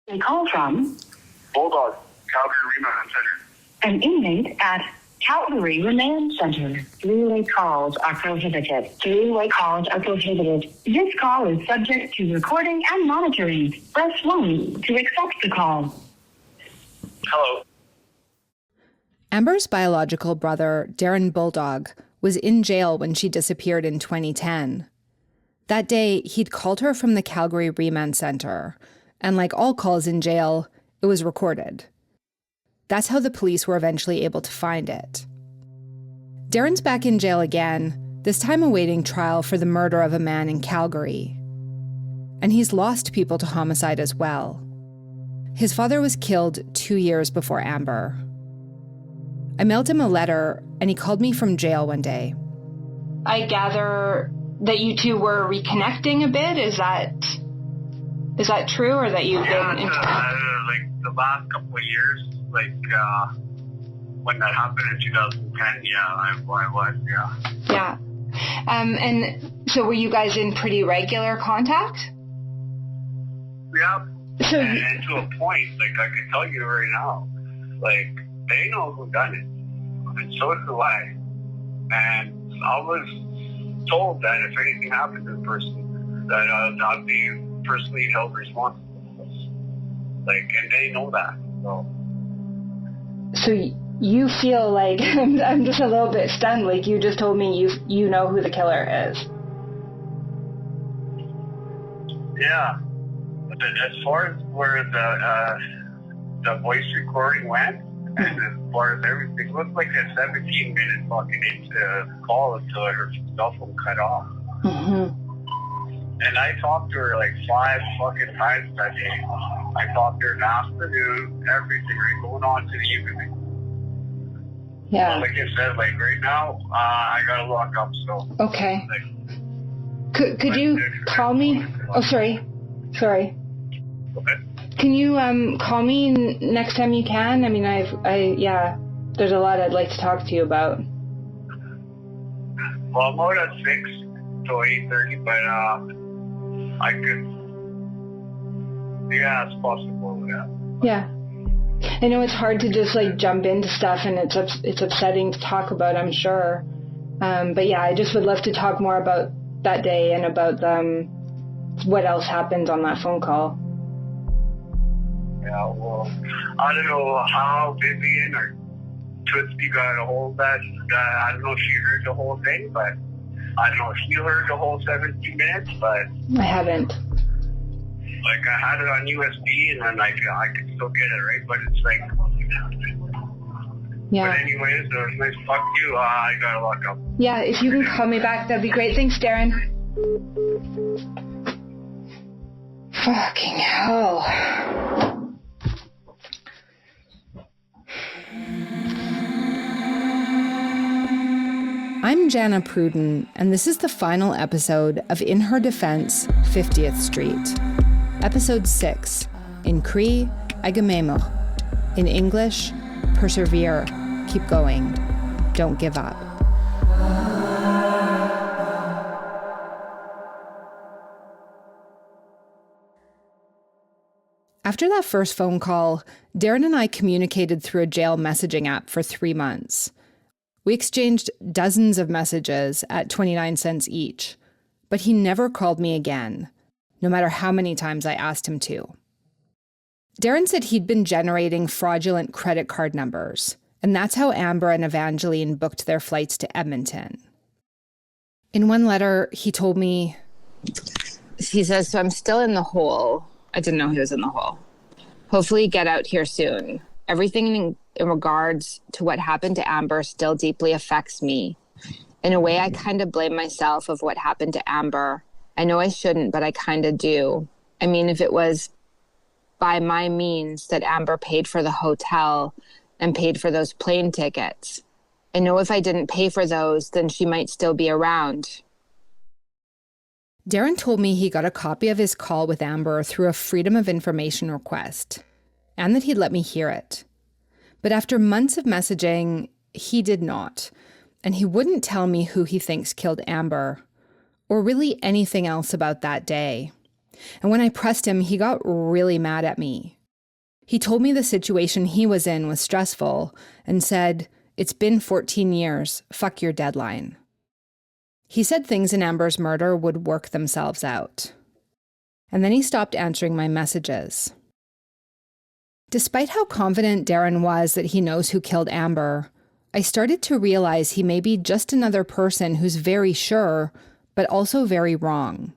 A call from Bulldog, Calgary Remand Center. an inmate at Calgary Remand Center. Three-way calls are prohibited. Three-way calls are prohibited. This call is subject to recording and monitoring. Press 1 to accept the call. Hello. Amber's biological brother, Darren Bulldog, was in jail when she disappeared in 2010. That day, he'd called her from the Calgary Remand Center, and like all calls in jail, it was recorded. That's how the police were eventually able to find it. Darren's back in jail again, this time awaiting trial for the murder of a man in Calgary. And he's lost people to homicide as well. His father was killed 2 years before Amber. I mailed him a letter, and he called me from jail one day. I gather that you two were reconnecting a bit. Is that true, or that you've been in like the last couple of years, when that happened in 2010, I was, Yeah. And so were you guys in pretty regular contact? Yeah. So and to a point, I can tell you right now, they know who done it, and so do I. And I was told that if anything happened to the person, that I'd be personally held responsible. And they know that. So you feel like I'm just a little bit stunned. Like you just told me you know who the killer is. Yeah. But as far as where the voice recording went, and as far as everything, it was like a 17-minute fucking into the call until her cell phone cut off. Mm-hmm. And I talked to her 5 fucking times that day. I talked to her in the afternoon, everything, right, going on to the evening. Yeah. Like I said, right now, I gotta lock up, so. Okay. Could you call me? Oh, sorry. Okay. Can you call me next time you can? I mean, there's a lot I'd like to talk to you about. Well, I'm out at 6 till 8:30, but I could. Yeah, it's possible. Yeah. Yeah. I know it's hard to just jump into stuff, and it's upsetting to talk about, I'm sure. But yeah, I just would love to talk more about that day and about what else happened on that phone call. Yeah, well, I don't know how Vivian or Tootsie got a hold of that. I don't know if she heard the whole thing, but I don't know if you heard the whole 17 minutes, but I haven't. I had it on USB, and then I could still get it, right? But it's yeah. But anyways, it was nice to talk to you. I gotta lock up. Yeah, if you can call me back, that'd be great. Thanks, Darren. Fucking hell. I'm Jana Pruden, and this is the final episode of In Her Defense, 50th Street. Episode 6, in Cree, âhkamêyimok. In English, Persevere, keep going, don't give up. After that first phone call, Darren and I communicated through a jail messaging app for 3 months. We exchanged dozens of messages at 29 cents each, but he never called me again, no matter how many times I asked him to. Darren said he'd been generating fraudulent credit card numbers, and that's how Amber and Evangeline booked their flights to Edmonton. In one letter, he told me, he says, so I'm still in the hole. I didn't know he was in the hole. Hopefully get out here soon. Everything in regards to what happened to Amber still deeply affects me. In a way, I kind of blame myself of what happened to Amber. I know I shouldn't, but I kind of do. I mean, if it was by my means that Amber paid for the hotel and paid for those plane tickets, I know if I didn't pay for those, then she might still be around. Darren told me he got a copy of his call with Amber through a Freedom of Information request, and that he'd let me hear it. But after months of messaging, he did not, and he wouldn't tell me who he thinks killed Amber, or really anything else about that day. And when I pressed him, he got really mad at me. He told me the situation he was in was stressful and said, "It's been 14 years, fuck your deadline." He said things in Amber's murder would work themselves out. And then he stopped answering my messages. Despite how confident Darren was that he knows who killed Amber, I started to realize he may be just another person who's very sure, but also very wrong.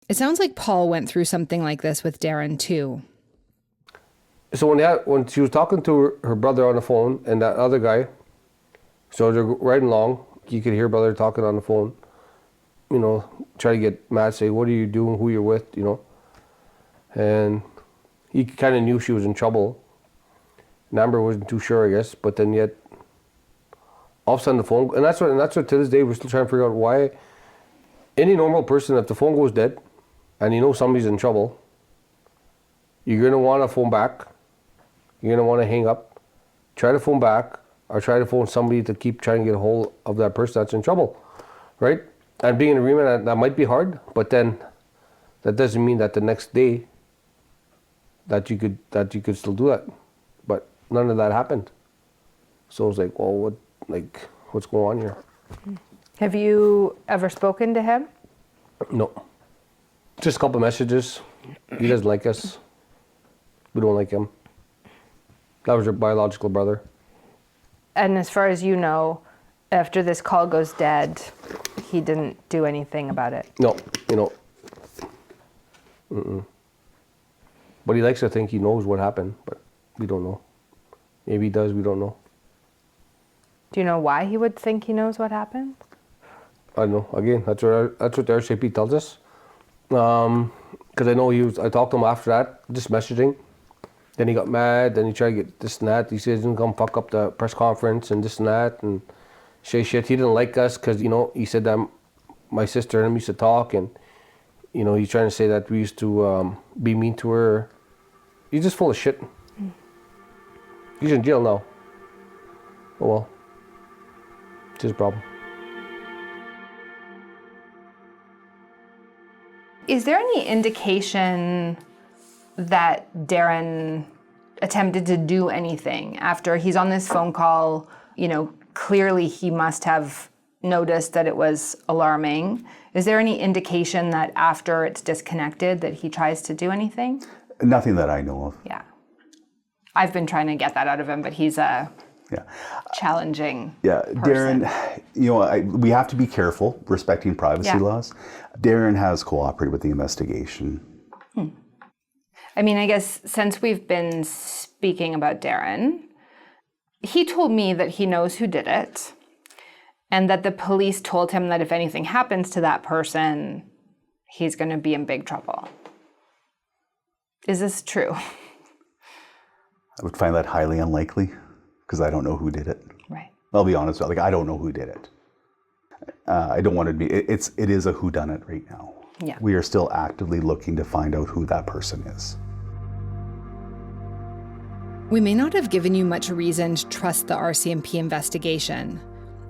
It sounds like Paul went through something like this with Darren too. So when she was talking to her brother on the phone and that other guy, so they're riding along, you could hear brother talking on the phone, you know, try to get mad, say, what are you doing, who you're with, you know. And he kind of knew she was in trouble. And Amber wasn't too sure, I guess, but then yet, all of a sudden the phone, and that's what to this day we're still trying to figure out why any normal person, if the phone goes dead and you know somebody's in trouble, you're going to want to phone back, you're going to want to hang up, try to phone back, or try to phone somebody to keep trying to get a hold of that person that's in trouble, right? And being in agreement, that might be hard, but then that doesn't mean that the next day that you could still do that. But none of that happened. So I was like, well, what's going on here? Have you ever spoken to him? No. Just a couple messages. He doesn't like us. We don't like him. That was your biological brother. And as far as you know, after this call goes dead, he didn't do anything about it? No, you know. Mm-mm. But he likes to think he knows what happened, but we don't know. Maybe he does, we don't know. Do you know why he would think he knows what happened? I don't know. Again, that's what the RCMP tells us. Because I know I talked to him after that, just messaging. Then he got mad, then he tried to get this and that. He said he's going to come fuck up the press conference and this and that and say shit. He didn't like us because, you know, he said that my sister and him used to talk and, you know, he's trying to say that we used to be mean to her. He's just full of shit. He's in jail now. Oh well. It's his problem. Is there any indication that Darren attempted to do anything after he's on this phone call? You know, clearly he must have noticed that it was alarming. Is there any indication that after it's disconnected that he tries to do anything? Nothing that I know of. Yeah. I've been trying to get that out of him, but he's a challenging person. Darren, you know, we have to be careful respecting privacy laws. Darren has cooperated with the investigation. I mean, I guess since we've been speaking about Darren, he told me that he knows who did it and that the police told him that if anything happens to that person, he's going to be in big trouble. Is this true? I would find that highly unlikely because I don't know who did it. Right. I'll be honest, like I don't know who did it. I don't want to be, it is a whodunit right now. Yeah. We are still actively looking to find out who that person is. We may not have given you much reason to trust the RCMP investigation,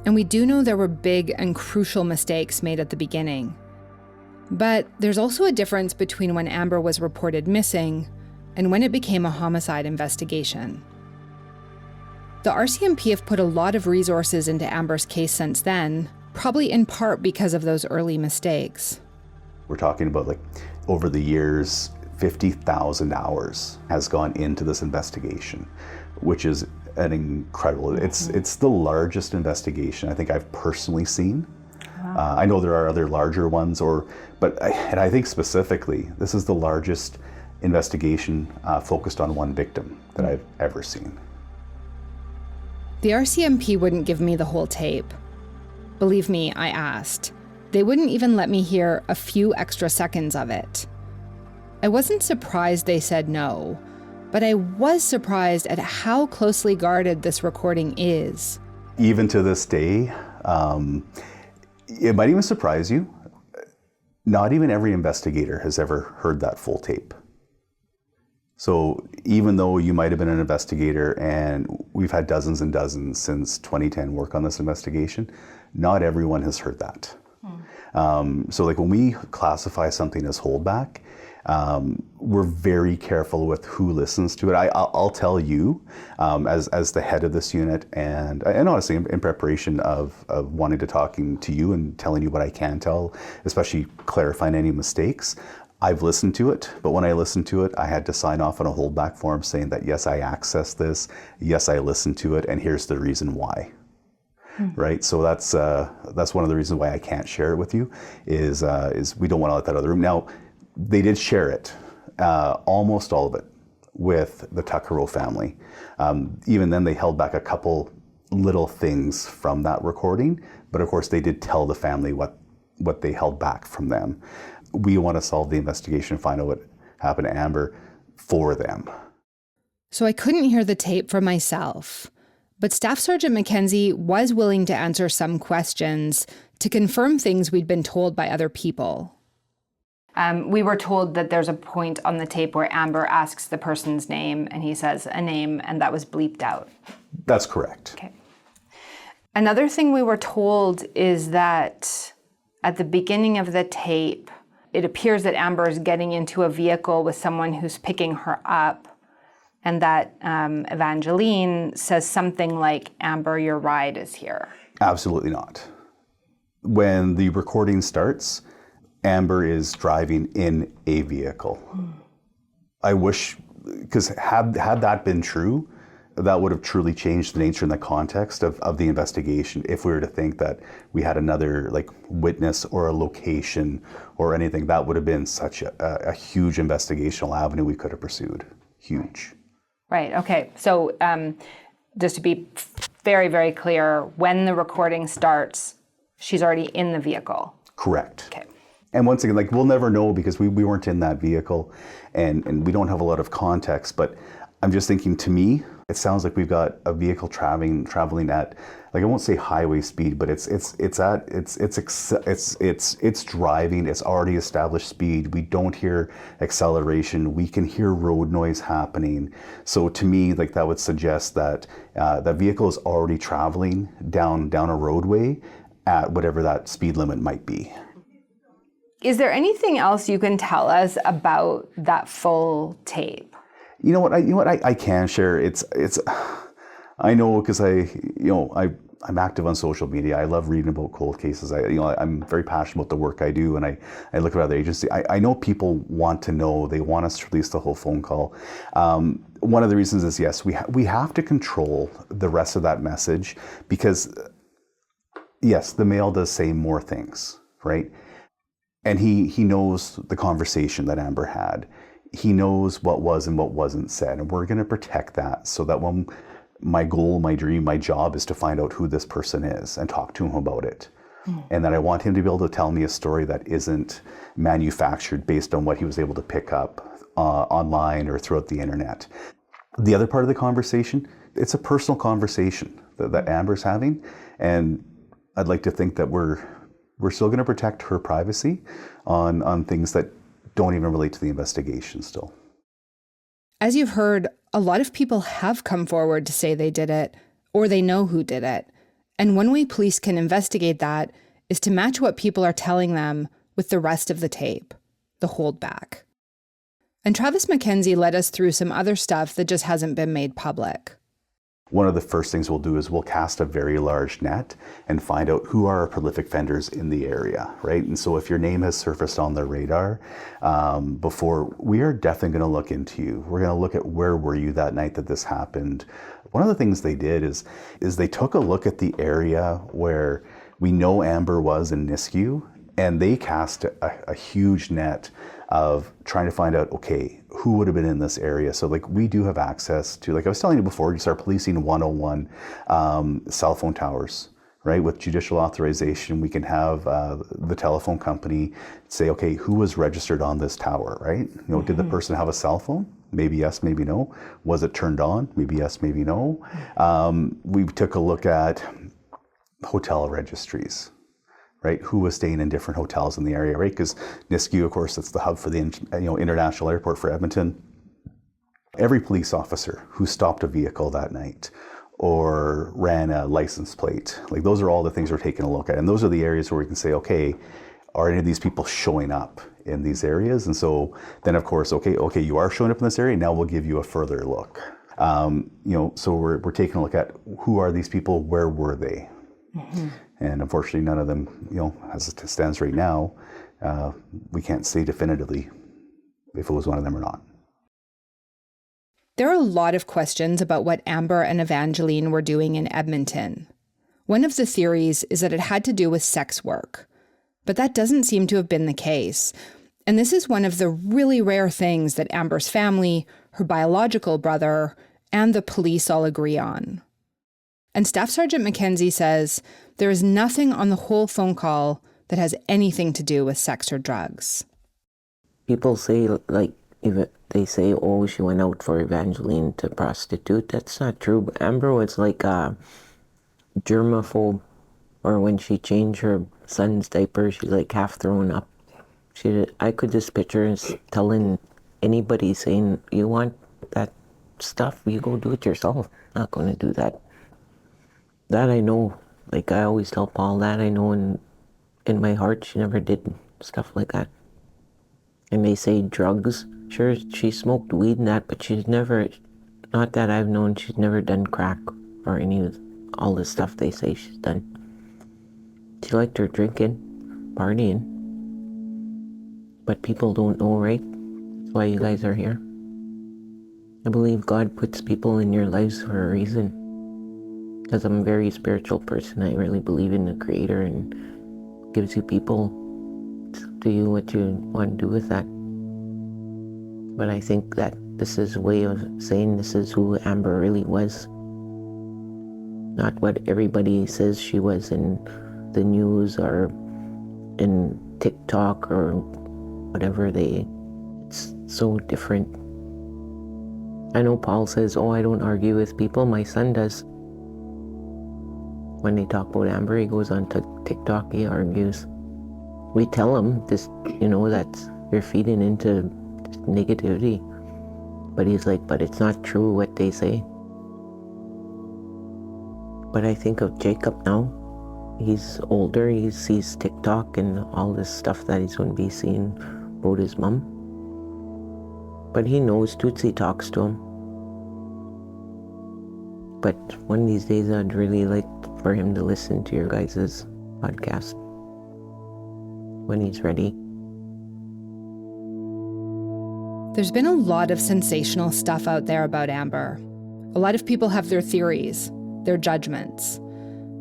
and we do know there were big and crucial mistakes made at the beginning. But there's also a difference between when Amber was reported missing and when it became a homicide investigation. The RCMP have put a lot of resources into Amber's case since then, probably in part because of those early mistakes. We're talking about, like, over the years, 50,000 hours has gone into this investigation, which is an incredible, it's the largest investigation I think I've personally seen. Wow. I know there are other larger ones, but I think specifically, this is the largest investigation focused on one victim that I've ever seen. The RCMP wouldn't give me the whole tape. Believe me, I asked. They wouldn't even let me hear a few extra seconds of it. I wasn't surprised they said no, but I was surprised at how closely guarded this recording is. Even to this day, it might even surprise you, not even every investigator has ever heard that full tape. So even though you might have been an investigator, and we've had dozens and dozens since 2010 work on this investigation, not everyone has heard that. So like when we classify something as holdback, We're very careful with who listens to it. I'll tell you, as the head of this unit, and honestly, in preparation of wanting to talking to you and telling you what I can tell, especially clarifying any mistakes, I've listened to it, but when I listened to it, I had to sign off on a holdback form saying that, yes, I accessed this, yes, I listened to it, and here's the reason why. Right? So that's one of the reasons why I can't share it with you, is we don't want to let that other room. Now, they did share it, almost all of it, with the Tuckero family. Even then, they held back a couple little things from that recording, but of course, they did tell the family what they held back from them. We want to solve the investigation and find out what happened to Amber for them. So I couldn't hear the tape for myself, but Staff Sergeant Mackenzie was willing to answer some questions to confirm things we'd been told by other people. We were told that there's a point on the tape where Amber asks the person's name and he says a name, and that was bleeped out. That's correct. Okay. Another thing we were told is that at the beginning of the tape, it appears that Amber is getting into a vehicle with someone who's picking her up, and that Evangeline says something like, Amber, your ride is here. Absolutely not. When the recording starts, Amber is driving in a vehicle. I wish, because had that been true, that would have truly changed the nature and the context of the investigation, if we were to think that we had another witness or a location or anything. That would have been such a huge investigational avenue we could have pursued. Huge. Right, okay. So just to be very, very clear, when the recording starts, she's already in the vehicle. Correct. Okay. And once again, we'll never know because we weren't in that vehicle and we don't have a lot of context, but I'm just thinking, to me, it sounds like we've got a vehicle traveling at, I won't say highway speed, but it's driving, it's already established speed. We don't hear acceleration. We can hear road noise happening. So to me, that would suggest that that vehicle is already traveling down a roadway at whatever that speed limit might be. Is there anything else you can tell us about that full tape? You know what I can share. It's I know, because I'm active on social media. I love reading about cold cases. I'm very passionate about the work I do, and I look at other agencies. I know people want to know. They want us to release the whole phone call. One of the reasons is, yes, we have to control the rest of that message, because yes, the male does say more things, right? And he knows the conversation that Amber had. He knows what was and what wasn't said, and we're going to protect that, so that when my goal, my dream, my job is to find out who this person is and talk to him about it. And that I want him to be able to tell me a story that isn't manufactured based on what he was able to pick up online or throughout the internet. The other part of the conversation, it's a personal conversation that Amber's having, and I'd like to think that we're still going to protect her privacy on things that don't even relate to the investigation still. As you've heard, a lot of people have come forward to say they did it, or they know who did it. And one way police can investigate that is to match what people are telling them with the rest of the tape, the holdback. And Travis Mackenzie led us through some other stuff that just hasn't been made public. One of the first things we'll do is we'll cast a very large net and find out who are our prolific offenders in the area, right? And so if your name has surfaced on the radar before, we are definitely going to look into you. We're going to look at where were you that night that this happened. One of the things they did is they took a look at the area where we know Amber was in Nisku, and they cast a huge net of trying to find out, okay, who would have been in this area? So we do have access to, I was telling you before, you start policing 101 cell phone towers, right? With judicial authorization, we can have the telephone company say, okay, who was registered on this tower, right? Did the person have a cell phone? Maybe yes, maybe no. Was it turned on? Maybe yes, maybe no. We took a look at hotel registries, right? Who was staying in different hotels in the area, right? Because Nisku, of course, that's the hub for the international airport for Edmonton. Every police officer who stopped a vehicle that night or ran a license plate, those are all the things we're taking a look at. And those are the areas where we can say, okay, are any of these people showing up in these areas. And so then of course, okay, you are showing up in this area, now we'll give you a further look. So we're taking a look at who are these people, where were they? Mm-hmm. And unfortunately, none of them, as it stands right now, we can't say definitively if it was one of them or not. There are a lot of questions about what Amber and Evangeline were doing in Edmonton. One of the theories is that it had to do with sex work, but that doesn't seem to have been the case. And this is one of the really rare things that Amber's family, her biological brother, and the police all agree on. And Staff Sergeant Mackenzie says there is nothing on the whole phone call that has anything to do with sex or drugs. People say, if they say, oh, she went out for Evangeline to prostitute. That's not true. Amber was like a germaphobe, or when she changed her son's diaper, she's like half thrown up. I could just picture her telling anybody, saying, you want that stuff, you go do it yourself. Not going to do that. That I know. Like I always tell Paul, that I know in my heart she never did stuff like that. And they say drugs. Sure, she smoked weed and that, but she's never, not that I've known, she's never done crack or any of all the stuff they say she's done. She liked her drinking, partying. But people don't know, right? That's why you guys are here. I believe God puts people in your lives for a reason. Because I'm a very spiritual person. I really believe in the Creator and gives you people. It's up to you what you want to do with that. But I think that this is a way of saying this is who Amber really was. Not what everybody says she was in the news or in TikTok or whatever. It's so different. I know Paul says, oh, I don't argue with people. My son does. When they talk about Amber, he goes on to TikTok, he argues. We tell him this, that you're feeding into negativity. But he's like, but it's not true what they say. But I think of Jacob now. He's older, he sees TikTok and all this stuff that he's going to be seeing about his mom. But he knows Tootsie talks to him. But one of these days I'd really like for him to listen to your guys' podcast when he's ready. There's been a lot of sensational stuff out there about Amber. A lot of people have their theories, their judgments.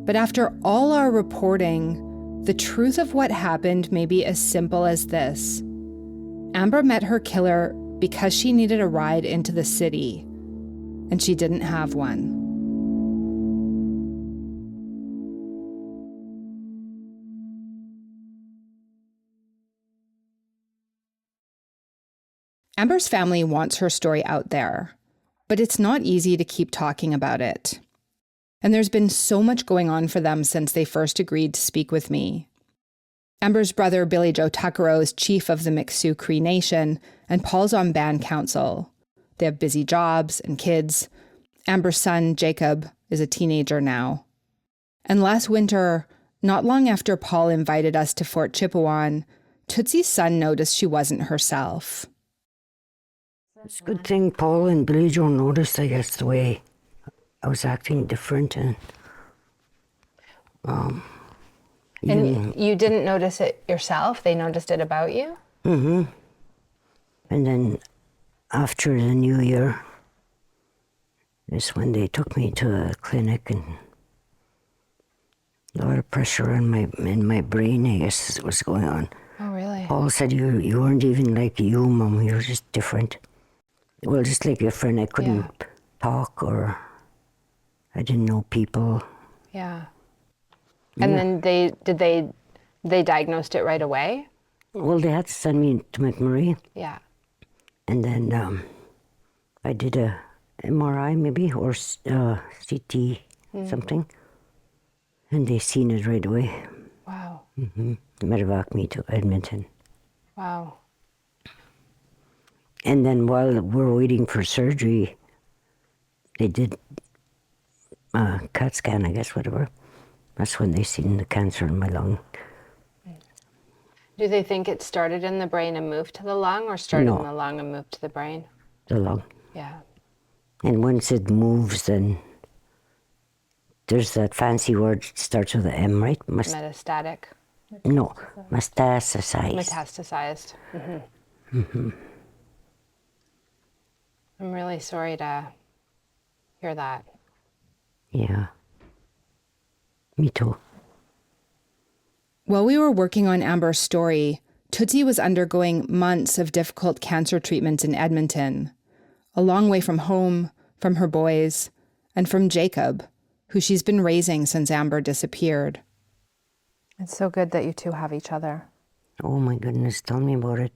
But after all our reporting, the truth of what happened may be as simple as this. Amber met her killer because she needed a ride into the city, and she didn't have one. Amber's family wants her story out there, but it's not easy to keep talking about it. And there's been so much going on for them since they first agreed to speak with me. Amber's brother, Billy Joe Tuckero, is chief of the âmiskwaciy-wâskahikan Cree Nation, and Paul's on band council. They have busy jobs and kids. Amber's son, Jacob, is a teenager now. And last winter, not long after Paul invited us to Fort Chipewyan, Tootsie's son noticed she wasn't herself. It's a good thing Paul and Billy Joe noticed, I guess, the way I was acting different. And you didn't notice it yourself? They noticed it about you? Mm-hmm. And then after the New Year is when they took me to a clinic, and a lot of pressure in my brain, I guess, was going on. Oh, really? Paul said, you weren't even like you, Mom. You were just different. Well, just like your friend, I couldn't talk, or I didn't know people. Yeah. And then they diagnosed it right away? Well, they had to send me to McMurray. Yeah. And then I did a MRI maybe, or CT something. And they seen it right away. Wow. Mm-hmm. They medevac me to Edmonton. Wow. And then while we're waiting for surgery, they did a CAT scan, I guess, whatever. That's when they seen the cancer in my lung. Do they think it started in the brain and moved to the lung, or started No. in the lung and moved to the brain? The lung. Yeah. And once it moves, then there's that fancy word, it starts with an M, right? Metastatic. No, metastasized. Metastasized. Mm-hmm. Mm-hmm. I'm really sorry to hear that. Yeah. Me too. While we were working on Amber's story, Tootsie was undergoing months of difficult cancer treatments in Edmonton, a long way from home, from her boys, and from Jacob, who she's been raising since Amber disappeared. It's so good that you two have each other. Oh my goodness, tell me about it.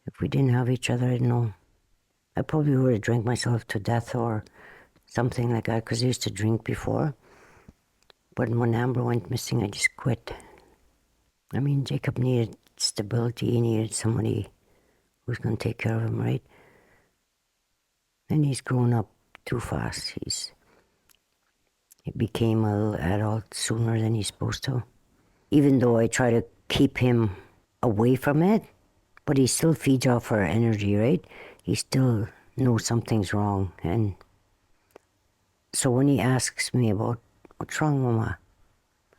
If we didn't have each other, I don't know. I probably would have drank myself to death or something like that, because I used to drink before. But when Amber went missing, I just quit. I mean, Jacob needed stability. He needed somebody who's going to take care of him, right? And he's grown up too fast. He became a little adult sooner than he's supposed to. Even though I try to keep him away from it, but he still feeds off our energy, right? He still knows something's wrong. And so when he asks me about, what's wrong, Mama?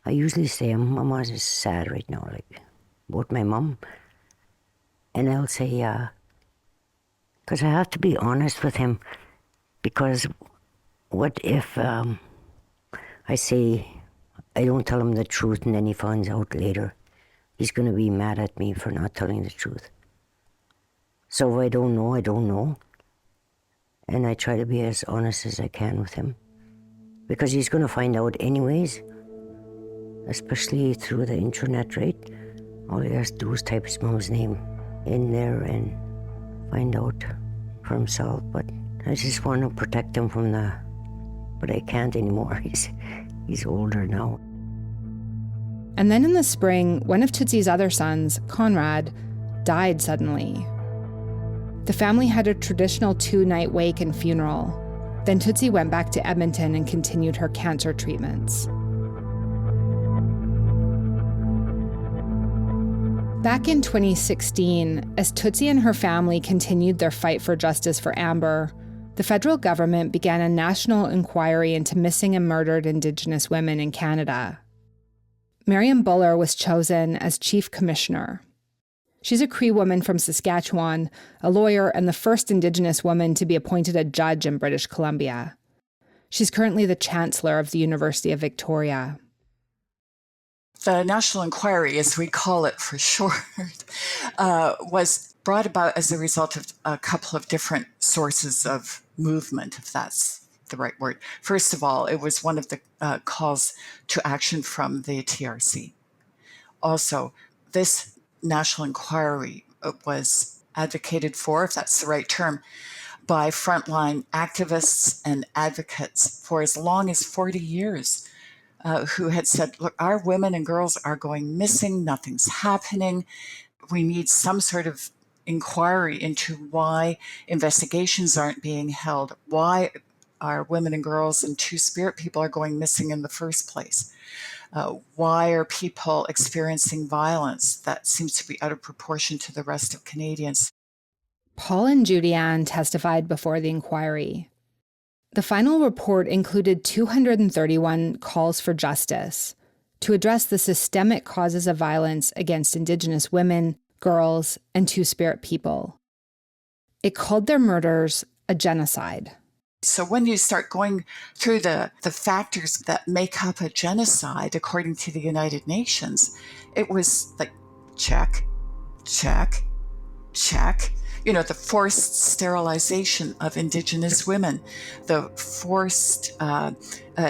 I usually say, Mama's just sad right now, like, about my mom. And I'll say, yeah. Because I have to be honest with him. Because what if I say, I don't tell him the truth and then he finds out later? He's going to be mad at me for not telling the truth. So if I don't know, I don't know. And I try to be as honest as I can with him. Because he's going to find out anyways. Especially through the internet, right? All he has to do is type his mom's name in there and find out for himself. But I just want to protect him from but I can't anymore. He's older now. And then in the spring, one of Tootsie's other sons, Conrad, died suddenly. The family had a traditional 2-night wake and funeral. Then Tootsie went back to Edmonton and continued her cancer treatments. Back in 2016, as Tootsie and her family continued their fight for justice for Amber, the federal government began a national inquiry into missing and murdered Indigenous women in Canada. Mariam Buller was chosen as chief commissioner. She's a Cree woman from Saskatchewan, a lawyer, and the first Indigenous woman to be appointed a judge in British Columbia. She's currently the chancellor of the University of Victoria. The National Inquiry, as we call it for short, was brought about as a result of a couple of different sources of movement, if that's the right word. First of all, it was one of the calls to action from the TRC. Also, this National Inquiry was advocated for, if that's the right term, by frontline activists and advocates for as long as 40 years. Who had said, look, our women and girls are going missing, nothing's happening. We need some sort of inquiry into why investigations aren't being held, why our women and girls and Two-Spirit people are going missing in the first place. Why are people experiencing violence that seems to be out of proportion to the rest of Canadians? Paul and Judy Ann testified before the inquiry. The final report included 231 calls for justice to address the systemic causes of violence against Indigenous women, girls, and Two-Spirit people. It called their murders a genocide. So when you start going through the factors that make up a genocide, according to the United Nations, it was like, check, check, check. You know, the forced sterilization of Indigenous women, the forced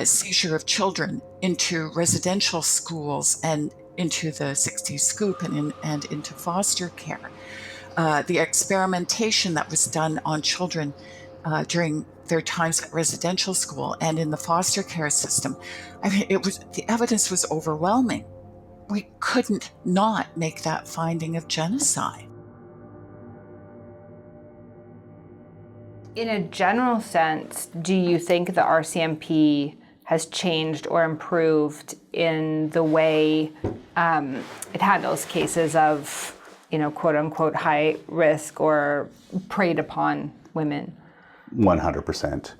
seizure of children into residential schools and into the 60s scoop and into foster care. The experimentation that was done on children during their times at residential school and in the foster care system. I mean, the evidence was overwhelming. We couldn't not make that finding of genocide. In a general sense, do you think the RCMP has changed or improved in the way it handles cases of, quote unquote, high risk or preyed upon women. 100%.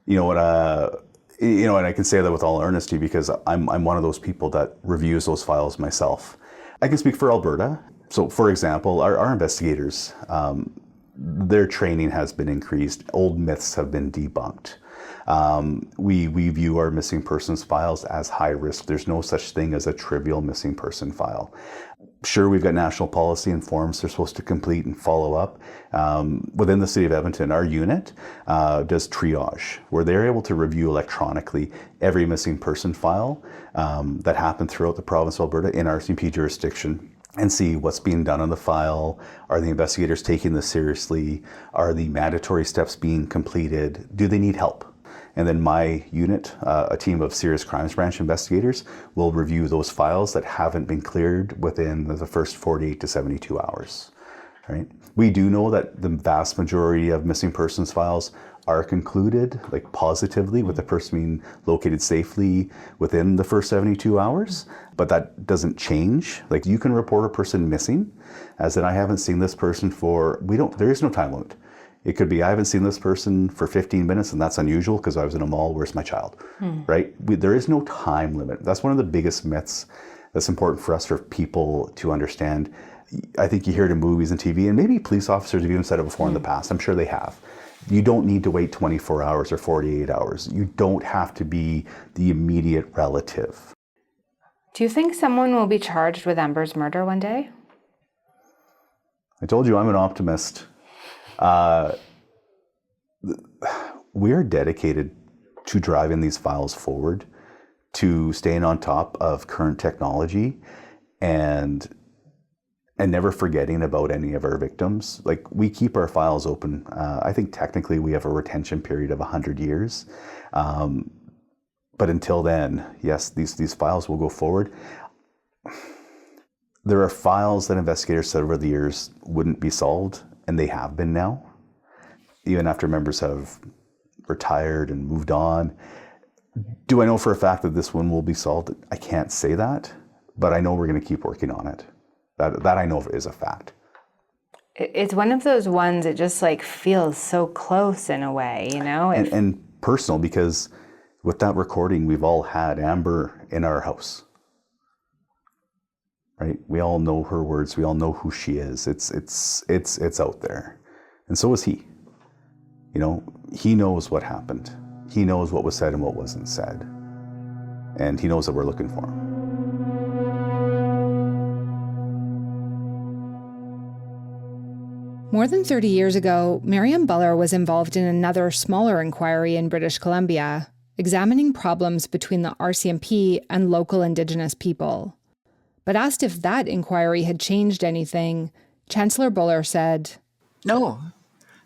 You know what? And I can say that with all earnesty because I'm one of those people that reviews those files myself. I can speak for Alberta. So, for example, our investigators, their training has been increased. Old myths have been debunked. We view our missing persons files as high risk. There's no such thing as a trivial missing person file. Sure, we've got national policy and forms they're supposed to complete and follow up. Within the city of Edmonton, our unit does triage, where they're able to review electronically every missing person file that happened throughout the province of Alberta in RCMP jurisdiction and see what's being done on the file. Are the investigators taking this seriously? Are the mandatory steps being completed? Do they need help? And then my unit, a team of serious crimes branch investigators, will review those files that haven't been cleared within the first 48 to 72 hours. Right? We do know that the vast majority of missing persons files are concluded, like positively, with the person being located safely within the first 72 hours, but that doesn't change. Like, you can report a person missing, as in I haven't seen this person there is no time limit. It could be, I haven't seen this person for 15 minutes, and that's unusual because I was in a mall, where's my child, right? There is no time limit. That's one of the biggest myths that's important for people to understand. I think you hear it in movies and TV, and maybe police officers have even said it before in the past. I'm sure they have. You don't need to wait 24 hours or 48 hours. You don't have to be the immediate relative. Do you think someone will be charged with Amber's murder one day? I told you I'm an optimist. We're dedicated to driving these files forward, to staying on top of current technology and never forgetting about any of our victims. Like, we keep our files open. I think technically we have a retention period of 100 years. But until then, yes, these files will go forward. There are files that investigators said over the years wouldn't be solved, and they have been now, even after members have retired and moved on. Do I know for a fact that this one will be solved? I can't say that, but I know we're going to keep working on it. That I know is a fact. It's one of those ones that just feels so close in a way, And personal, because with that recording, we've all had Amber in our house. Right? We all know her words. We all know who she is. It's out there. And so is he. He knows what happened. He knows what was said and what wasn't said. And he knows that we're looking for him. More than 30 years ago, Miriam Buller was involved in another smaller inquiry in British Columbia, examining problems between the RCMP and local Indigenous people. But asked if that inquiry had changed anything, Chancellor Buller said, No.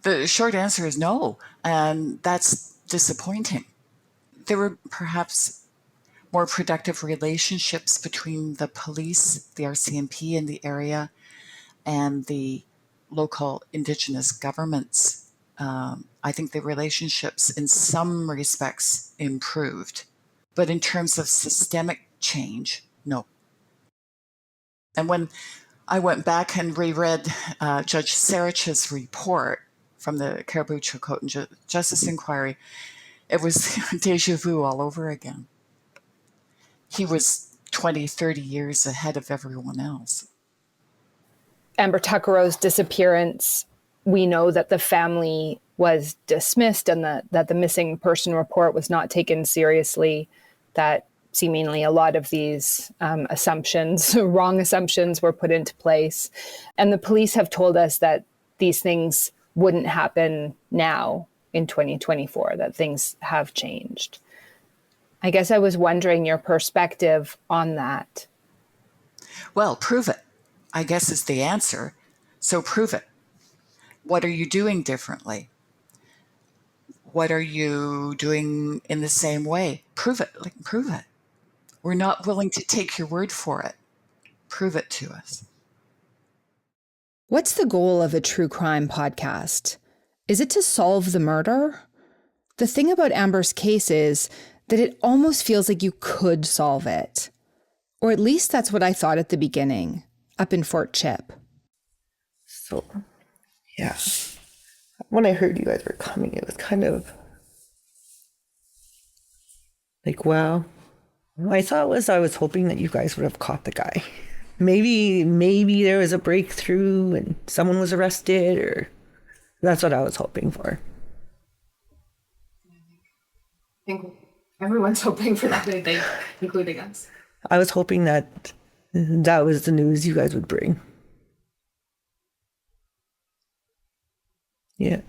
The short answer is no, and that's disappointing. There were perhaps more productive relationships between the police, the RCMP in the area, and the local Indigenous governments. I think the relationships in some respects improved, but in terms of systemic change, no. And when I went back and reread Judge Sarich's report from the Caribou-Chilcotin Justice Inquiry, it was deja vu all over again. He was 20, 30 years ahead of everyone else. Amber Tuckerow's disappearance, we know that the family was dismissed and that the missing person report was not taken seriously, that seemingly a lot of these wrong assumptions were put into place. And the police have told us that these things wouldn't happen now in 2024, that things have changed. I guess I was wondering your perspective on that. Well, prove it, I guess, is the answer. So prove it. What are you doing differently? What are you doing in the same way? Prove it. Prove it. We're not willing to take your word for it. Prove it to us. What's the goal of a true crime podcast? Is it to solve the murder? The thing about Amber's case is that it almost feels like you could solve it. Or at least that's what I thought at the beginning, up in Fort Chip. So, yeah. When I heard you guys were coming, it was kind of like, wow. My thought was I was hoping that you guys would have caught the guy. Maybe there was a breakthrough and someone was arrested, or that's what I was hoping for. I think everyone's hoping for that, I think, including us. I was hoping that was the news you guys would bring. Yeah.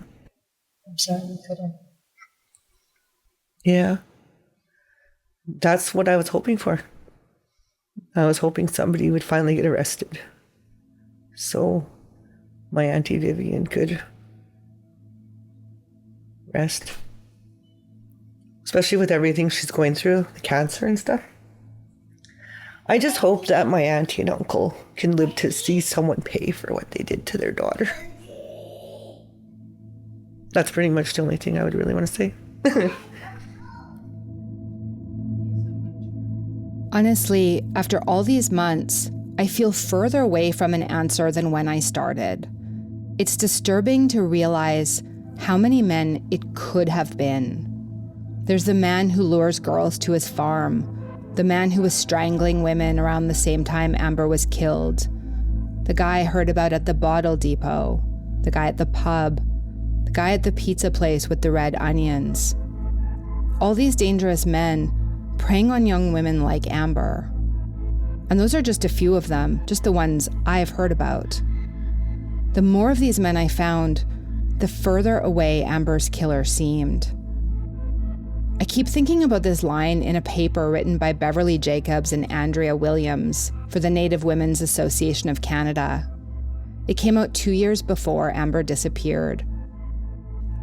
I'm sorry we couldn't. Yeah. That's what I was hoping for. I was hoping somebody would finally get arrested, so my Auntie Vivian could rest. Especially with everything she's going through, the cancer and stuff. I just hope that my auntie and uncle can live to see someone pay for what they did to their daughter. That's pretty much the only thing I would really want to say. Honestly, after all these months, I feel further away from an answer than when I started. It's disturbing to realize how many men it could have been. There's the man who lures girls to his farm, the man who was strangling women around the same time Amber was killed, the guy I heard about at the bottle depot, the guy at the pub, the guy at the pizza place with the red onions. All these dangerous men preying on young women like Amber. And those are just a few of them, just the ones I've heard about. The more of these men I found, the further away Amber's killer seemed. I keep thinking about this line in a paper written by Beverly Jacobs and Andrea Williams for the Native Women's Association of Canada. It came out 2 years before Amber disappeared.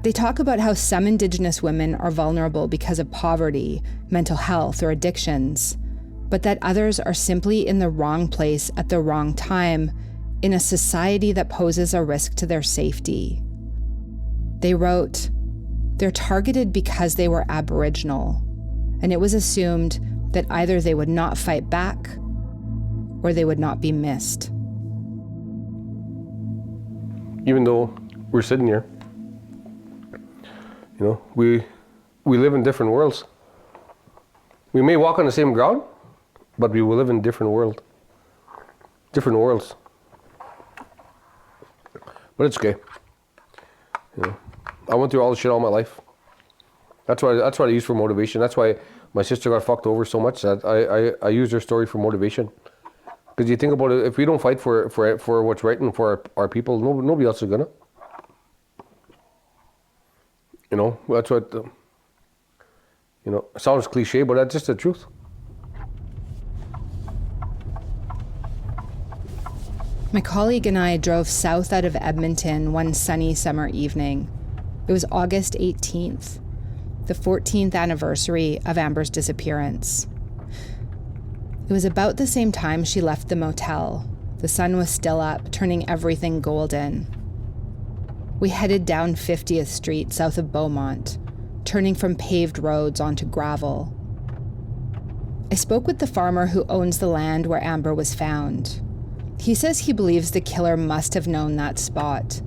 They talk about how some Indigenous women are vulnerable because of poverty, mental health, or addictions, but that others are simply in the wrong place at the wrong time in a society that poses a risk to their safety. They wrote, "They're targeted because they were Aboriginal, and it was assumed that either they would not fight back or they would not be missed." Even though we're sitting here, you know, we live in different worlds. We may walk on the same ground, but we will live in different worlds. But it's okay. You know, I went through all the shit all my life. That's what I use for motivation. That's why my sister got fucked over so much. That I use her story for motivation. Because you think about it, if we don't fight for what's right and for our people, nobody else is gonna. You know, that's what. You know, it sounds cliche, but that's just the truth. My colleague and I drove south out of Edmonton one sunny summer evening. It was August 18th, the 14th anniversary of Amber's disappearance. It was about the same time she left the motel. The sun was still up, turning everything golden. We headed down 50th Street south of Beaumont, turning from paved roads onto gravel. I spoke with the farmer who owns the land where Amber was found. He says he believes the killer must have known that spot,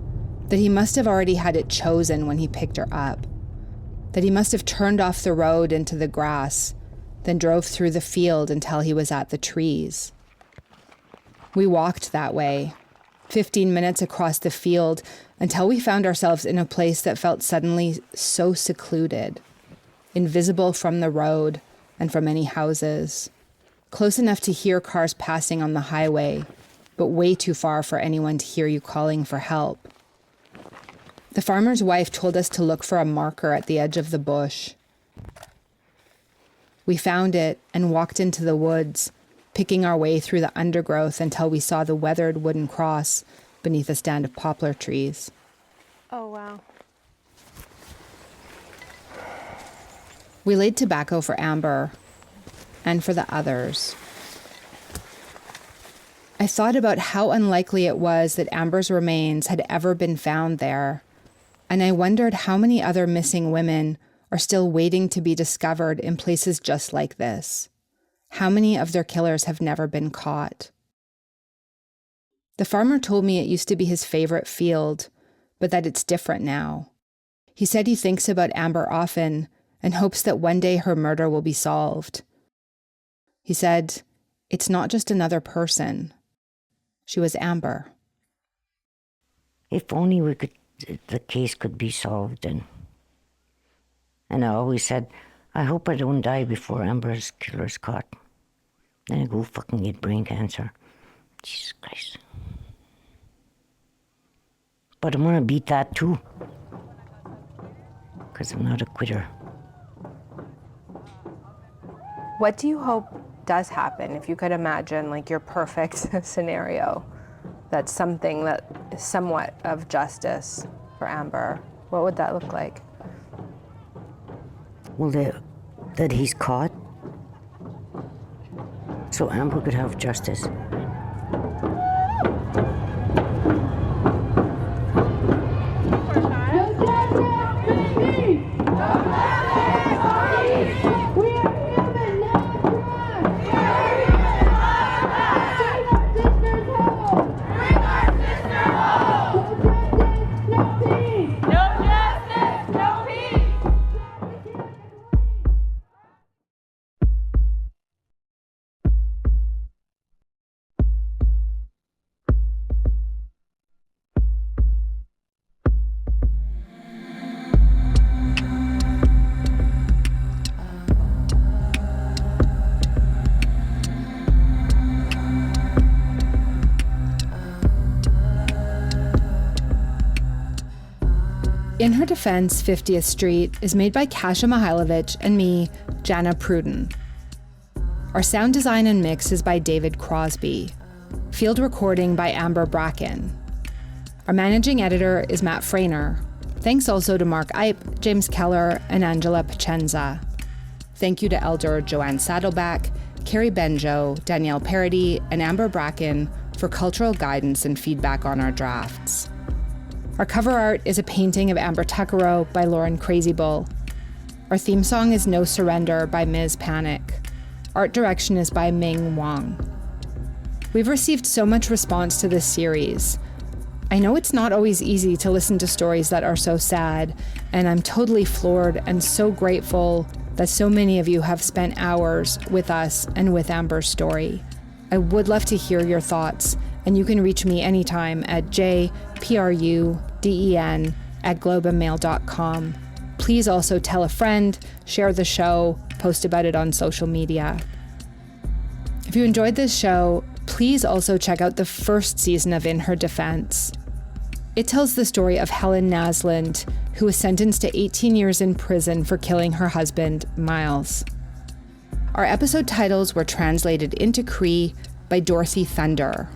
that he must have already had it chosen when he picked her up, that he must have turned off the road into the grass, then drove through the field until he was at the trees. We walked that way, 15 minutes across the field, until we found ourselves in a place that felt suddenly so secluded, invisible from the road and from any houses, close enough to hear cars passing on the highway, but way too far for anyone to hear you calling for help. The farmer's wife told us to look for a marker at the edge of the bush. We found it and walked into the woods, picking our way through the undergrowth until we saw the weathered wooden cross beneath a stand of poplar trees. Oh, wow. We laid tobacco for Amber and for the others. I thought about how unlikely it was that Amber's remains had ever been found there, and I wondered how many other missing women are still waiting to be discovered in places just like this, How many of their killers have never been caught? The farmer told me it used to be his favorite field, but that it's different now. He said he thinks about Amber often and hopes that one day her murder will be solved. He said, "It's not just another person. She was Amber." If only the case could be solved. And I always said, I hope I don't die before Amber's killer's caught. Then I go fucking get brain cancer. Jesus Christ. But I'm gonna beat that too. Because I'm not a quitter. What do you hope does happen, if you could imagine like your perfect scenario? That's something that is somewhat of justice for Amber. What would that look like? Well, that he's caught, so Amber could have justice. In Her Defense, 50th Street is made by Kasia Mihailovich and me, Jana Pruden. Our sound design and mix is by David Crosby. Field recording by Amber Bracken. Our managing editor is Matt Frainer. Thanks also to Mark Ipe, James Keller, and Angela Pacenza. Thank you to Elder Joanne Saddleback, Carrie Benjo, Danielle Parody, and Amber Bracken for cultural guidance and feedback on our drafts. Our cover art is a painting of Amber Tuckero by Lauren Crazybull. Our theme song is No Surrender by Ms.PAN. Art direction is by Ming Wang. We've received so much response to this series. I know it's not always easy to listen to stories that are so sad, and I'm totally floored and so grateful that so many of you have spent hours with us and with Amber's story. I would love to hear your thoughts, and you can reach me anytime at jpruden@globemail.com. Please also tell a friend, share the show, post about it on social media. If you enjoyed this show, please also check out the first season of In Her Defense. It tells the story of Helen Naslund, who was sentenced to 18 years in prison for killing her husband, Miles. Our episode titles were translated into Cree by Dorothy Thunder.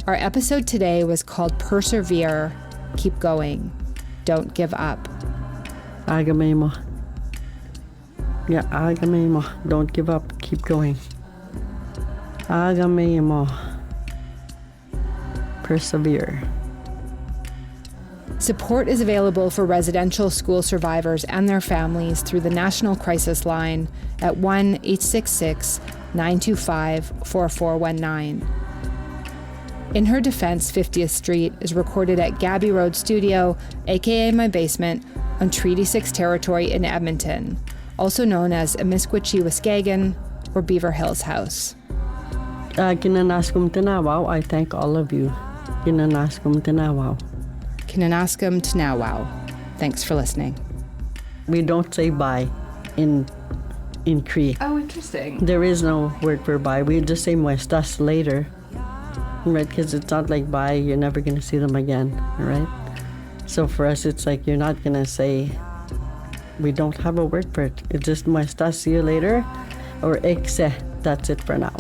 Our episode today was called Persevere, Keep Going, Don't Give Up. âhkamêyimok. Yeah, âhkamêyimok. Don't give up, keep going. âhkamêyimok. Persevere. Support is available for residential school survivors and their families through the National Crisis Line at 1-866-925-4419. In Her Defense, 50th Street is recorded at Gabby Road Studio, aka my basement, on Treaty 6 territory in Edmonton, also known as âmiskwaciy-wâskahikan or Beaver Hills House. Kinanaskum Tanawaw, I thank all of you. Kinanaskum Tanawaw. Kinanaskum Tanawaw. Thanks for listening. We don't say bye in Cree. Oh, interesting. There is no word for bye. We just say muestas later. Right, because it's not like bye, you're never going to see them again, right? So for us, it's like you're not going to say, we don't have a word for it. It's just muestas, see you later, or ekse, that's it for now.